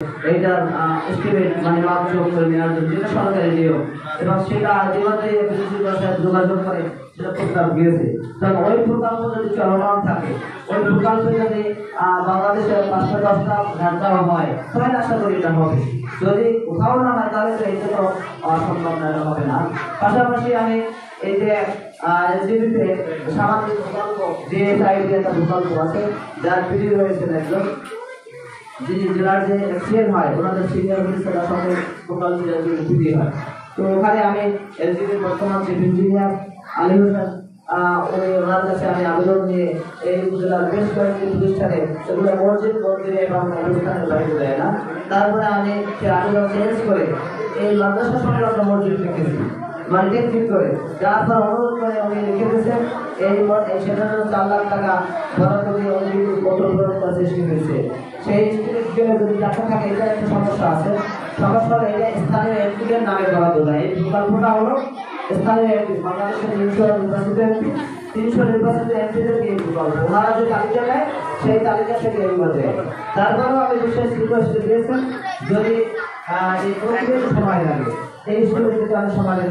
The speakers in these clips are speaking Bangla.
এইটার এস্টিমেট মানে মাপ যোগ করে নেওয়ার জন্য যেটা সরকারি নিয়ম এবং সেটা যেভাবে বিদেশি ভাষায় যোগাযোগ করে সেটা প্রস্তাব দিয়েছে। তখন ওই প্রকল্প যদি চলমান থাকে, ওই প্রকল্পে যদি বাংলাদেশের 5টা 10টা ঘাট দেওয়া হয়, তাহলে আশা করি এটা হবে। যদি কোথাও না হয় তাহলে এটা তো অসম্ভব না, এটা হবে না। পাশাপাশি আমি এই যে এসডিপিতে সামাজিক প্রকল্প যে সাইডে একটা প্রকল্প আছে, যার পিডি রয়েছেন একজন, যিনি জেলার যে এক্সিডেন্ট হয় ওনাদের সিনিয়র অফিসাররা সঙ্গে প্রকল্পের পিডি হয়। তো ওখানে আমি এসডিপির বর্তমান চিফ ইঞ্জিনিয়ার আলী হোসেন ওনার কাছে আমি আবেদন নিয়ে এই উপজেলার বেশ কয়েকটি প্রতিষ্ঠানে সেগুলো মসজিদ মন্দিরে এবং অনুষ্ঠানের বাইরে দেয় না, তারপরে আমি সে আবেদন চেঞ্জ করে এই মাদ্রাসা সংলগ্ন মসজিদ রেখেছি, মানে ঠিক করে যার পর অনুরোধ করে উনি লিখে দিয়েছেন এই সেটার 4 লাখ টাকা বরাদ্দ দিয়ে উনি কত সৃষ্টি হয়েছে। সেই স্টুডেন্ট যদি টাকা থাকে, এটা একটা সমস্যা আছে। সমস্যা হলে এটা স্থানীয় এমপিদের নামে বরাদ্দ দেয়। এই প্রকল্পটা হলো স্থানীয় এমপি, বাংলাদেশের 300 নির্বাচিত এমপিদের এই প্রকল্প, ওনারা যে তালিকা দেয় সেই তালিকা থেকে এগুলো দেয়। তারপরেও আমি বিশেষ রিকোয়েস্ট দিয়েছেন যদি এই প্রক্রিয়ার সময় লাগে, এই সুযোগ আমি সমাজে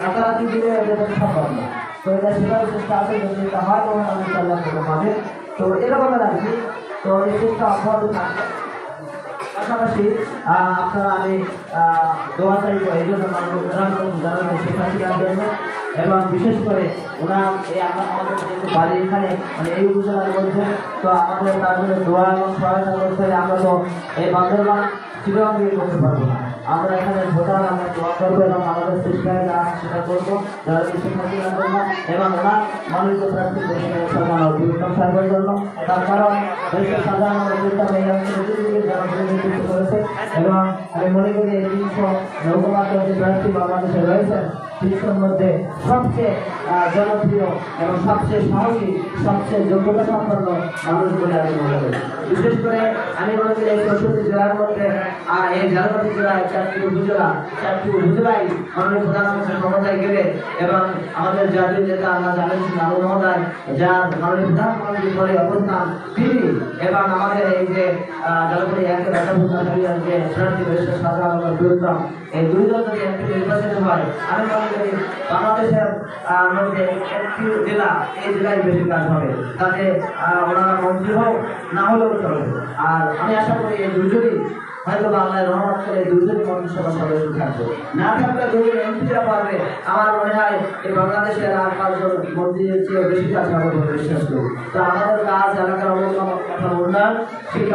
রাতারাতি দিলে এটা সম্ভব না। তো এটা শেখার চেষ্টা আছে, যদি এটা হয় তখন আমি ইনশাআল্লাহ পাবে। তো এরকমের আর কি, তো এই চেষ্টা অব্যাহত থাকবে। পাশাপাশি আপনারা আমি দোয়া চাইব এই জন্য জানাবেন শেখার জন্য, এবং বিশেষ করে ওনার এই আমাদের বাড়ি এখানে মানে এই উপজেলার মধ্যে, তো আমাদের তার জন্য দোয়া এবং সহায়তা করতে হলে আমরা তো এই বান্দরবান চিরং দিয়ে করতে পারবো না। আমরা এখানে ভোটার আমরা দোয়া করবো এবং আমাদের চেষ্টায় যা সেটা করবো, যারা শিক্ষার্থী জন্য এবং ওনার মনোনীত প্রার্থী উত্তম সাহেবের জন্য। তার কারণ দেশের সাধারণ এই অঞ্চলে যারা প্রতিনিধিত্ব করেছে, এবং আমি মনে করি এই 300 নৌকমাত্র যে প্রার্থী বাংলাদেশে রয়েছেন 300-র মধ্যে সবচেয়ে জনপ্রিয় এবং সবচেয়ে সাহসী, সবচেয়ে যোগ্যতা সম্পন্ন মানুষ বলে আমি মনে করি। বিশেষ করে আমি মনে করি এই 64 জেলার মধ্যে এই ঝালকাঠি জেলায় 4টি উপজেলায় মাননীয় প্রধানমন্ত্রী ক্ষমতায় গেলে এবং আমাদের জাতীয় নেতা আমরা জানেন আলু মহোদয়, যার মাননীয় প্রধানমন্ত্রী পরে অবস্থান তিনি, এবং আমাদের এই যে ঝালকাঠি একের যে প্রার্থী রয়েছে সাধারণ বিক্রম, এই দুইজন যদি এমপি নির্বাচিত হয়, আমি মনে করি বাংলাদেশের মধ্যে একটি জেলা, এই জেলায় বেশি কাজ হবে, তাতে ওনারা মন্ত্রী হোক না হলেও চলবে। আর আমি আশা করি এই দুজনই হয়তো বাংলায় রহমত করে দুজনই মন্ত্রিসভার সদস্য থাকবে, না থাকলে দুজন এমপিরা পারবে। আমার মনে হয় এই বাংলাদেশের আর 5 জন মন্ত্রীর চেয়ে বেশি কাজ হবে বলে বিশ্বাস করি। তো আমাদের কাজ এলাকার উন্নয়ন, শিক্ষা